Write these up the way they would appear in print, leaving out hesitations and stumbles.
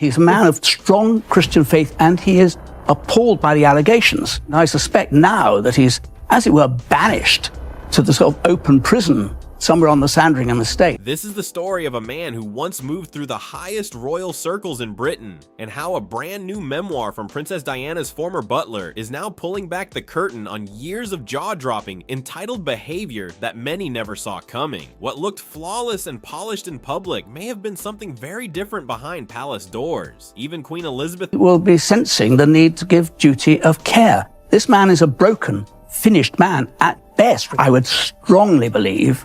He's a man of strong Christian faith, and he is appalled by the allegations. And I suspect now that he's, as it were, banished to the sort of open prison somewhere on the Sandringham estate. This is the story of a man who once moved through the highest royal circles in Britain, and how a brand new memoir from Princess Diana's former butler is now pulling back the curtain on years of jaw-dropping, entitled behavior that many never saw coming. What looked flawless and polished in public may have been something very different behind palace doors. Even Queen Elizabeth will be sensing the need to give duty of care. This man is a broken, finished man at best. I would strongly believe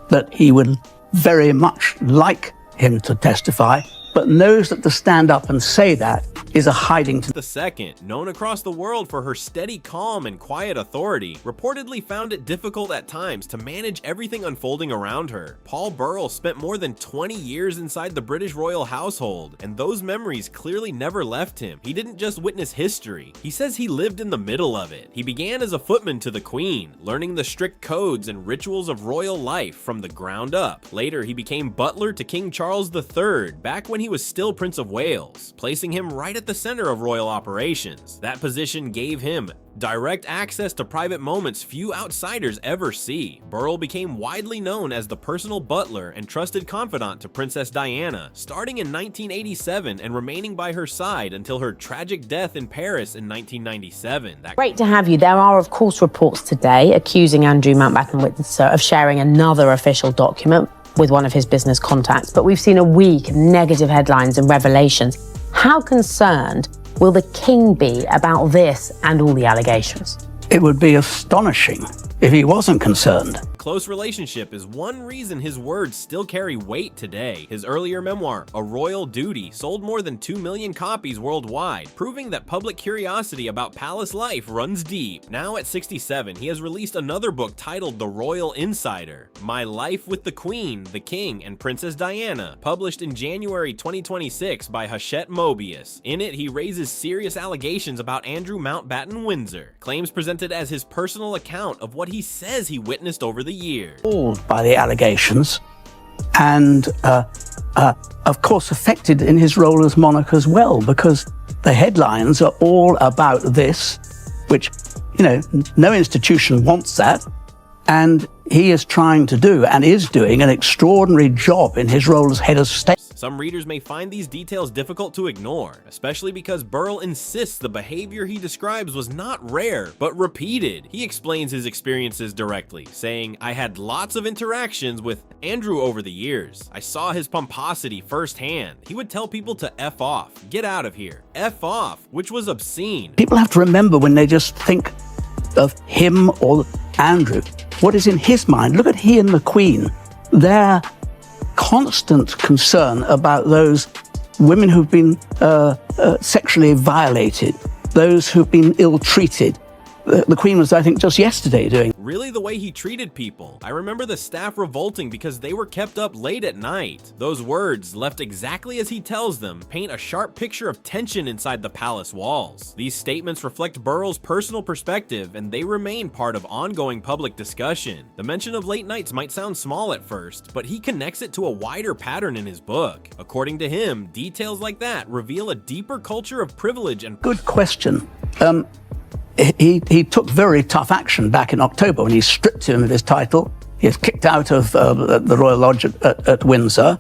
that he would very much like him to testify, but knows that to stand up and say that is a hiding to the second, known across the world for her steady calm and quiet authority, reportedly found it difficult at times to manage everything unfolding around her. Paul Burrell spent more than 20 years inside the British royal household, and those memories clearly never left him. He didn't just witness history, he says he lived in the middle of it. He began as a footman to the Queen, learning the strict codes and rituals of royal life from the ground up. Later, he became butler to King Charles III, back when he was still Prince of Wales, placing him right at the center of royal operations. That position gave him direct access to private moments few outsiders ever see. Burrell became widely known as the personal butler and trusted confidant to Princess Diana, starting in 1987 and remaining by her side until her tragic death in Paris in 1997. Great to have you. There are, of course, reports today accusing Andrew Mountbatten Windsor of sharing another official document with one of his business contacts, but we've seen a week of negative headlines and revelations. How concerned will the king be about this and all the allegations? It would be astonishing if he wasn't concerned. Close relationship is one reason his words still carry weight today. His earlier memoir, A Royal Duty, sold more than 2 million copies worldwide, proving that public curiosity about palace life runs deep. Now at 67, he has released another book titled The Royal Insider, My Life with the Queen, the King, and Princess Diana, published in January 2026 by Hachette Mobius. In it, he raises serious allegations about Andrew Mountbatten Windsor, claims presented as his personal account of what he says he witnessed over the years. Appalled by the allegations, and of course affected in his role as monarch as well, because the headlines are all about this, which, you know, no institution wants that, and he is trying to do and is doing an extraordinary job in his role as head of state. Some readers may find these details difficult to ignore, especially because Burrell insists the behavior he describes was not rare, but repeated. He explains his experiences directly, saying, "I had lots of interactions with Andrew over the years. I saw his pomposity firsthand. He would tell people to F off, get out of here, F off," which was obscene. People have to remember when they just think of him or Andrew, what is in his mind. Look at he and the Queen. Their constant concern about those women who've been sexually violated, those who've been ill-treated. The Queen was, I think, just yesterday doing. Really the way he treated people. I remember the staff revolting because they were kept up late at night. Those words, left exactly as he tells them, paint a sharp picture of tension inside the palace walls. These statements reflect Burrell's personal perspective, and they remain part of ongoing public discussion. The mention of late nights might sound small at first, but he connects it to a wider pattern in his book. According to him, details like that reveal a deeper culture of privilege and— Good question. He took very tough action back in October when he stripped him of his title. He was kicked out of the Royal Lodge at Windsor.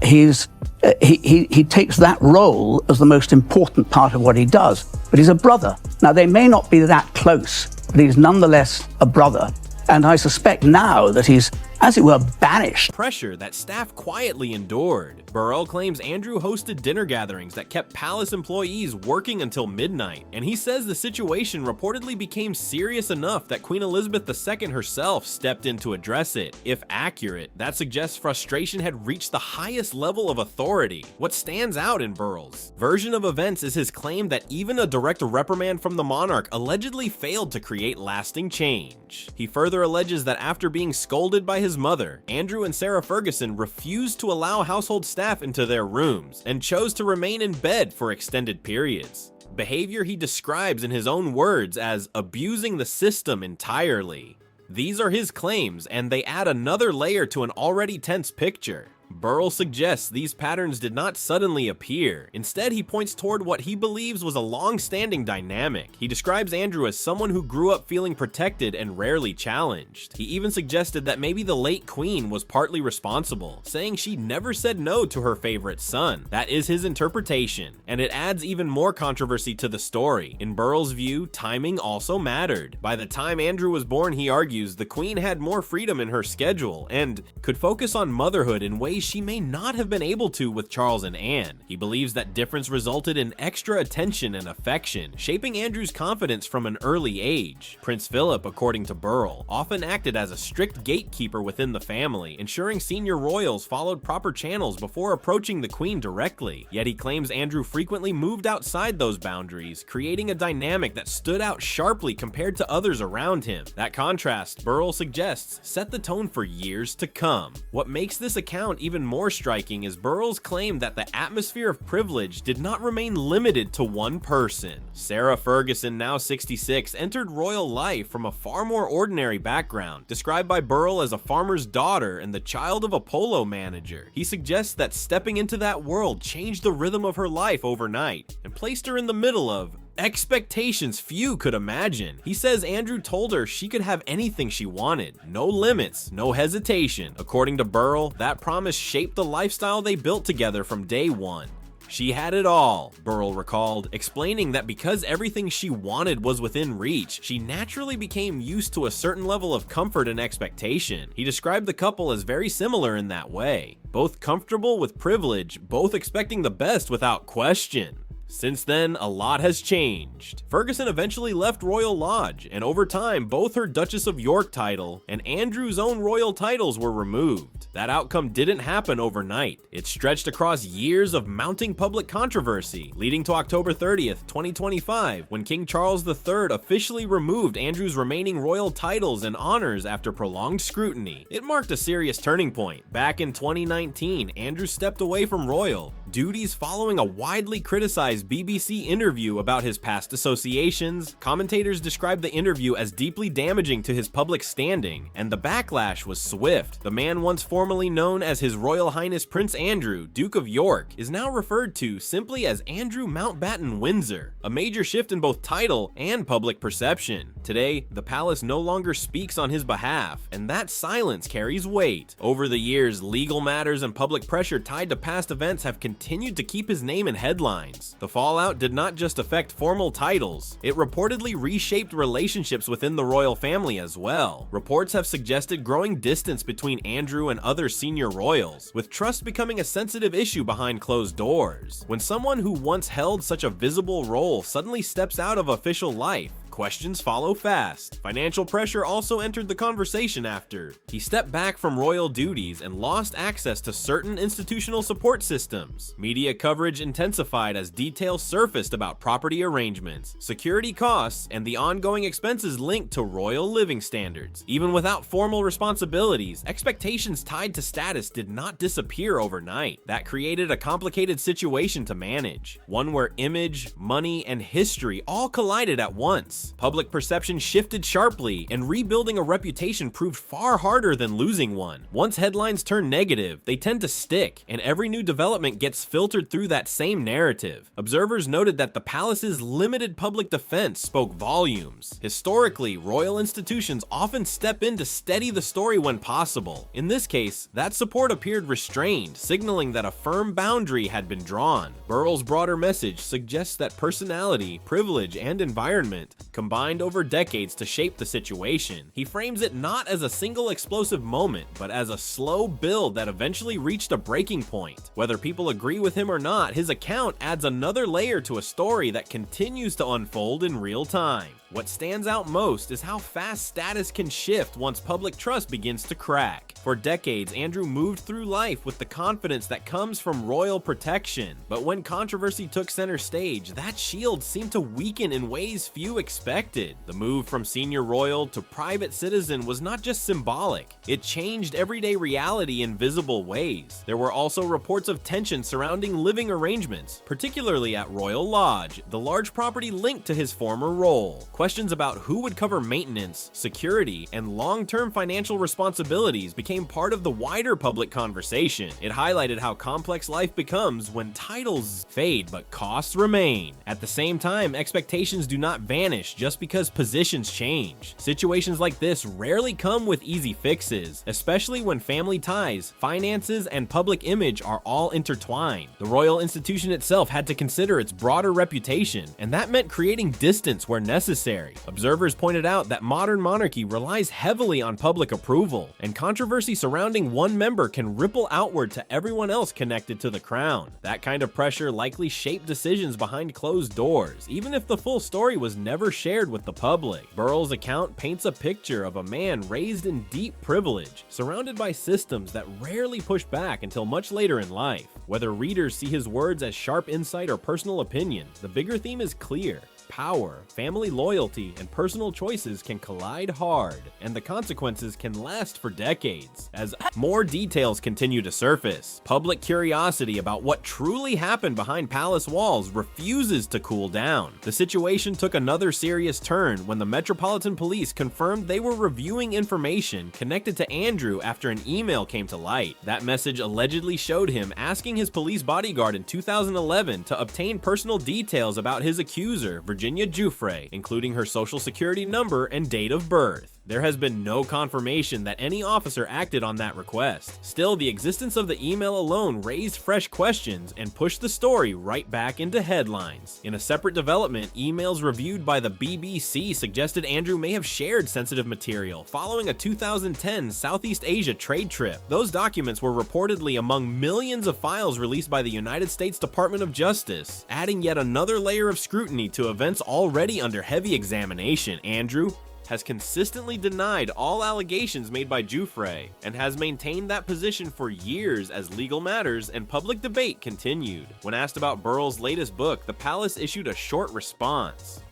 He takes that role as the most important part of what he does. But he's a brother. Now, they may not be that close, but he's nonetheless a brother. And I suspect now that he's, as it were, banished. Pressure that staff quietly endured. Burrell claims Andrew hosted dinner gatherings that kept palace employees working until midnight, and he says the situation reportedly became serious enough that Queen Elizabeth II herself stepped in to address it. If accurate, that suggests frustration had reached the highest level of authority. What stands out in Burrell's version of events is his claim that even a direct reprimand from the monarch allegedly failed to create lasting change. He further alleges that after being scolded by his mother, Andrew and Sarah Ferguson refused to allow household staff into their rooms and chose to remain in bed for extended periods. Behavior he describes in his own words as abusing the system entirely. These are his claims, and they add another layer to an already tense picture. Burrell suggests these patterns did not suddenly appear. Instead, he points toward what he believes was a long-standing dynamic. He describes Andrew as someone who grew up feeling protected and rarely challenged. He even suggested that maybe the late queen was partly responsible, saying she never said no to her favorite son. That is his interpretation, and it adds even more controversy to the story. In Burrell's view, timing also mattered. By the time Andrew was born, he argues, the queen had more freedom in her schedule and could focus on motherhood in ways she may not have been able to with Charles and Anne. He believes that difference resulted in extra attention and affection, shaping Andrew's confidence from an early age. Prince Philip, according to Burrell, often acted as a strict gatekeeper within the family, ensuring senior royals followed proper channels before approaching the queen directly. Yet he claims Andrew frequently moved outside those boundaries, creating a dynamic that stood out sharply compared to others around him. That contrast, Burrell suggests, set the tone for years to come. What makes this account even more striking is Burrell's claim that the atmosphere of privilege did not remain limited to one person. Sarah Ferguson, now 66, entered royal life from a far more ordinary background, described by Burrell as a farmer's daughter and the child of a polo manager. He suggests that stepping into that world changed the rhythm of her life overnight and placed her in the middle of expectations few could imagine. He says Andrew told her she could have anything she wanted. No limits, no hesitation. According to Burrell, that promise shaped the lifestyle they built together from day one. She had it all, Burrell recalled, explaining that because everything she wanted was within reach, she naturally became used to a certain level of comfort and expectation. He described the couple as very similar in that way. Both comfortable with privilege, both expecting the best without question. Since then, a lot has changed. Ferguson eventually left Royal Lodge, and over time, both her Duchess of York title and Andrew's own royal titles were removed. That outcome didn't happen overnight. It stretched across years of mounting public controversy, leading to October 30th, 2025, when King Charles III officially removed Andrew's remaining royal titles and honors after prolonged scrutiny. It marked a serious turning point. Back in 2019, Andrew stepped away from royal duties following a widely criticized BBC interview about his past associations. Commentators described the interview as deeply damaging to his public standing, and the backlash was swift. The man once formerly known as His Royal Highness Prince Andrew, Duke of York, is now referred to simply as Andrew Mountbatten Windsor, a major shift in both title and public perception. Today, the palace no longer speaks on his behalf, and that silence carries weight. Over the years, legal matters and public pressure tied to past events have continued to keep his name in headlines. The fallout did not just affect formal titles, it reportedly reshaped relationships within the royal family as well. Reports have suggested growing distance between Andrew and other senior royals, with trust becoming a sensitive issue behind closed doors. When someone who once held such a visible role suddenly steps out of official life, questions follow fast. Financial pressure also entered the conversation after he stepped back from royal duties and lost access to certain institutional support systems. Media coverage intensified as details surfaced about property arrangements, security costs, and the ongoing expenses linked to royal living standards. Even without formal responsibilities, expectations tied to status did not disappear overnight. That created a complicated situation to manage, one where image, money, and history all collided at once. Public perception shifted sharply, and rebuilding a reputation proved far harder than losing one. Once headlines turn negative, they tend to stick, and every new development gets filtered through that same narrative. Observers noted that the palace's limited public defense spoke volumes. Historically, royal institutions often step in to steady the story when possible. In this case, that support appeared restrained, signaling that a firm boundary had been drawn. Burrell's broader message suggests that personality, privilege, and environment combined over decades to shape the situation. He frames it not as a single explosive moment, but as a slow build that eventually reached a breaking point. Whether people agree with him or not, his account adds another layer to a story that continues to unfold in real time. What stands out most is how fast status can shift once public trust begins to crack. For decades, Andrew moved through life with the confidence that comes from royal protection. But when controversy took center stage, that shield seemed to weaken in ways few expected. The move from senior royal to private citizen was not just symbolic, it changed everyday reality in visible ways. There were also reports of tension surrounding living arrangements, particularly at Royal Lodge, the large property linked to his former role. Questions about who would cover maintenance, security, and long-term financial responsibilities became part of the wider public conversation. It highlighted how complex life becomes when titles fade but costs remain. At the same time, expectations do not vanish just because positions change. Situations like this rarely come with easy fixes, especially when family ties, finances, and public image are all intertwined. The royal institution itself had to consider its broader reputation, and that meant creating distance where necessary. Observers pointed out that modern monarchy relies heavily on public approval, and controversy surrounding one member can ripple outward to everyone else connected to the crown. That kind of pressure likely shaped decisions behind closed doors, even if the full story was never shared with the public. Burrell's account paints a picture of a man raised in deep privilege, surrounded by systems that rarely push back until much later in life. Whether readers see his words as sharp insight or personal opinion, the bigger theme is clear. Power, family loyalty, and personal choices can collide hard, and the consequences can last for decades. As more details continue to surface, public curiosity about what truly happened behind palace walls refuses to cool down. The situation took another serious turn when the Metropolitan Police confirmed they were reviewing information connected to Andrew after an email came to light. That message allegedly showed him asking his police bodyguard in 2011 to obtain personal details about his accuser, Virginia Giuffre, including her social security number and date of birth. There has been no confirmation that any officer acted on that request. Still, the existence of the email alone raised fresh questions and pushed the story right back into headlines. In a separate development, emails reviewed by the BBC suggested Andrew may have shared sensitive material following a 2010 Southeast Asia trade trip. Those documents were reportedly among millions of files released by the United States Department of Justice, adding yet another layer of scrutiny to events already under heavy examination. Andrew has consistently denied all allegations made by Giuffre and has maintained that position for years as legal matters and public debate continued. When asked about Burrell's latest book, the palace issued a short response: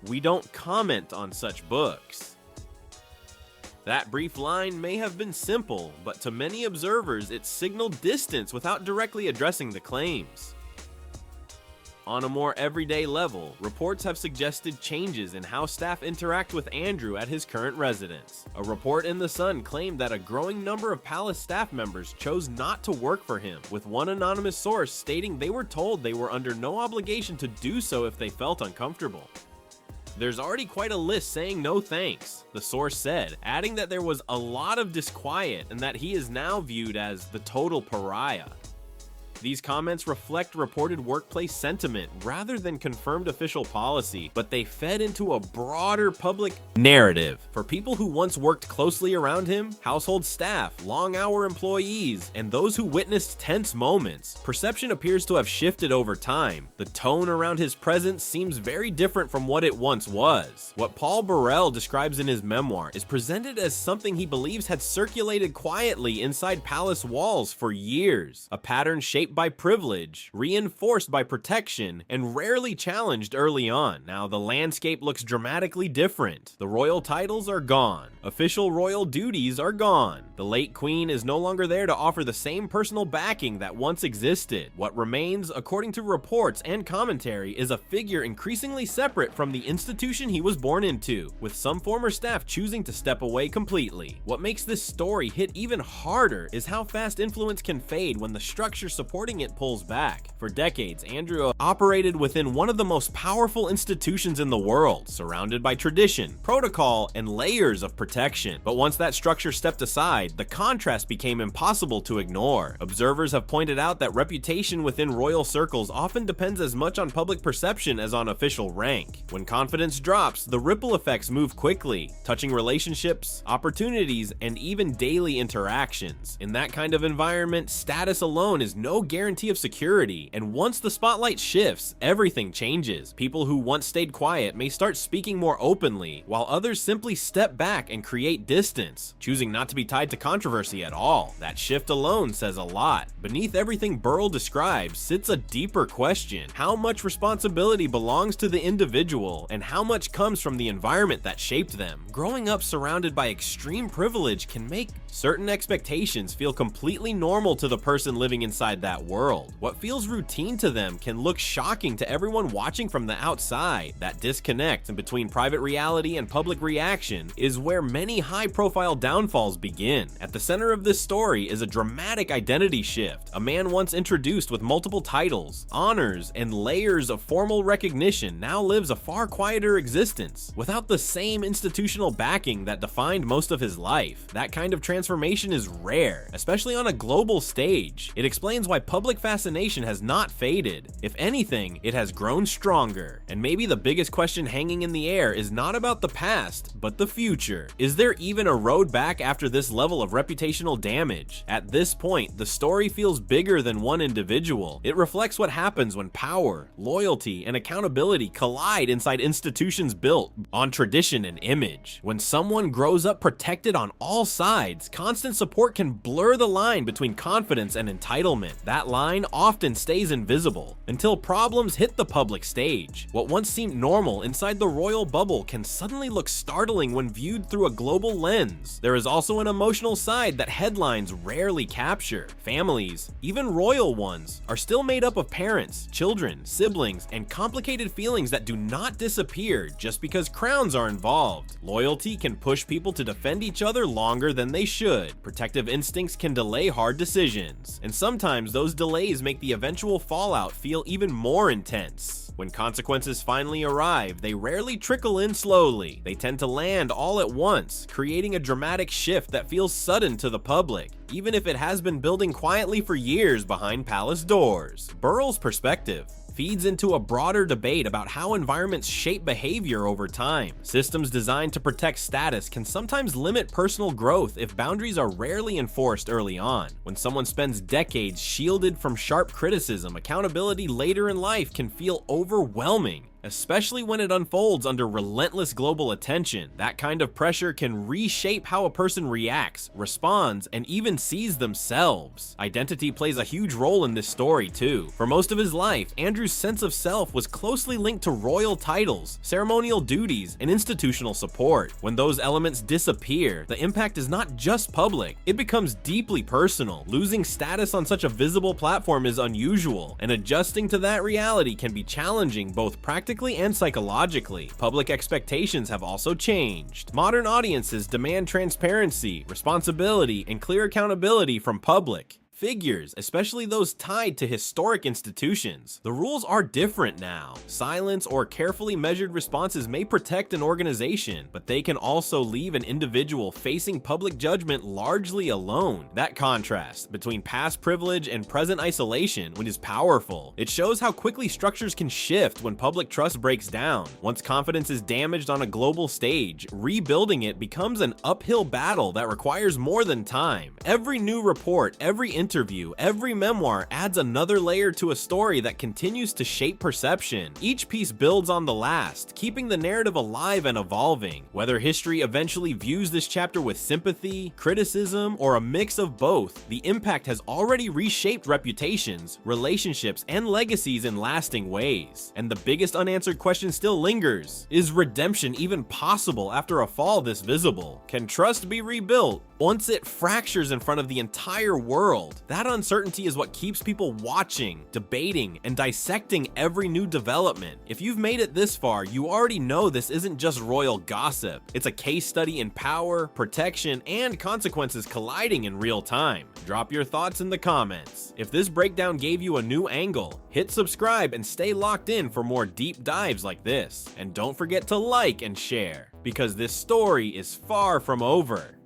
"We don't comment on such books." That brief line may have been simple, but to many observers it signaled distance without directly addressing the claims. On a more everyday level, reports have suggested changes in how staff interact with Andrew at his current residence. A report in The Sun claimed that a growing number of palace staff members chose not to work for him, with one anonymous source stating they were told they were under no obligation to do so if they felt uncomfortable. "There's already quite a list saying no thanks," the source said, adding that there was a lot of disquiet and that he is now viewed as the total pariah. These comments reflect reported workplace sentiment rather than confirmed official policy, but they fed into a broader public narrative. For people who once worked closely around him, household staff, long-hour employees, and those who witnessed tense moments, perception appears to have shifted over time. The tone around his presence seems very different from what it once was. What Paul Burrell describes in his memoir is presented as something he believes had circulated quietly inside palace walls for years, a pattern shaped by privilege, reinforced by protection, and rarely challenged early on. Now, the landscape looks dramatically different. The royal titles are gone. Official royal duties are gone. The late queen is no longer there to offer the same personal backing that once existed. What remains, according to reports and commentary, is a figure increasingly separate from the institution he was born into, with some former staff choosing to step away completely. What makes this story hit even harder is how fast influence can fade when the structure supporting it pulls back. For decades, Andrew operated within one of the most powerful institutions in the world, surrounded by tradition, protocol, and layers of protection. But once that structure stepped aside, the contrast became impossible to ignore. Observers have pointed out that reputation within royal circles often depends as much on public perception as on official rank. When confidence drops, the ripple effects move quickly, touching relationships, opportunities, and even daily interactions. In that kind of environment, status alone is no guarantee of security, and once the spotlight shifts, everything changes. People who once stayed quiet may start speaking more openly, while others simply step back and create distance, choosing not to be tied to controversy at all. That shift alone says a lot. Beneath everything Burrell describes sits a deeper question: how much responsibility belongs to the individual, and how much comes from the environment that shaped them? Growing up surrounded by extreme privilege can make certain expectations feel completely normal to the person living inside that that world. What feels routine to them can look shocking to everyone watching from the outside. That disconnect between private reality and public reaction is where many high-profile downfalls begin. At the center of this story is a dramatic identity shift. A man once introduced with multiple titles, honors, and layers of formal recognition now lives a far quieter existence, without the same institutional backing that defined most of his life. That kind of transformation is rare, especially on a global stage. It explains why public fascination has not faded. If anything, it has grown stronger. And maybe the biggest question hanging in the air is not about the past, but the future. Is there even a road back after this level of reputational damage? At this point, the story feels bigger than one individual. It reflects what happens when power, loyalty, and accountability collide inside institutions built on tradition and image. When someone grows up protected on all sides, constant support can blur the line between confidence and entitlement. That line often stays invisible until problems hit the public stage. What once seemed normal inside the royal bubble can suddenly look startling when viewed through a global lens. There is also an emotional side that headlines rarely capture. Families, even royal ones, are still made up of parents, children, siblings, and complicated feelings that do not disappear just because crowns are involved. Loyalty can push people to defend each other longer than they should. Protective instincts can delay hard decisions, and sometimes those delays make the eventual fallout feel even more intense. When consequences finally arrive, they rarely trickle in slowly. They tend to land all at once, creating a dramatic shift that feels sudden to the public, even if it has been building quietly for years behind palace doors. Burrell's perspective feeds into a broader debate about how environments shape behavior over time. Systems designed to protect status can sometimes limit personal growth if boundaries are rarely enforced early on. When someone spends decades shielded from sharp criticism, accountability later in life can feel overwhelming, especially when it unfolds under relentless global attention. That kind of pressure can reshape how a person reacts, responds, and even sees themselves. Identity plays a huge role in this story too. For most of his life, Andrew's sense of self was closely linked to royal titles, ceremonial duties, and institutional support. When those elements disappear, the impact is not just public, it becomes deeply personal. Losing status on such a visible platform is unusual, and adjusting to that reality can be challenging both practically and psychologically. Public expectations have also changed. Modern audiences demand transparency, responsibility, and clear accountability from public figures, especially those tied to historic institutions. The rules are different now. Silence or carefully measured responses may protect an organization, but they can also leave an individual facing public judgment largely alone. That contrast between past privilege and present isolation is powerful. It shows how quickly structures can shift when public trust breaks down. Once confidence is damaged on a global stage, rebuilding it becomes an uphill battle that requires more than time. Every new report, every interview, every memoir adds another layer to a story that continues to shape perception. Each piece builds on the last, keeping the narrative alive and evolving. Whether history eventually views this chapter with sympathy, criticism, or a mix of both, the impact has already reshaped reputations, relationships, and legacies in lasting ways. And the biggest unanswered question still lingers: is redemption even possible after a fall this visible? Can trust be rebuilt once it fractures in front of the entire world? That uncertainty is what keeps people watching, debating, and dissecting every new development. If you've made it this far, you already know this isn't just royal gossip. It's a case study in power, protection, and consequences colliding in real time. Drop your thoughts in the comments. If this breakdown gave you a new angle, hit subscribe and stay locked in for more deep dives like this. And don't forget to like and share, because this story is far from over.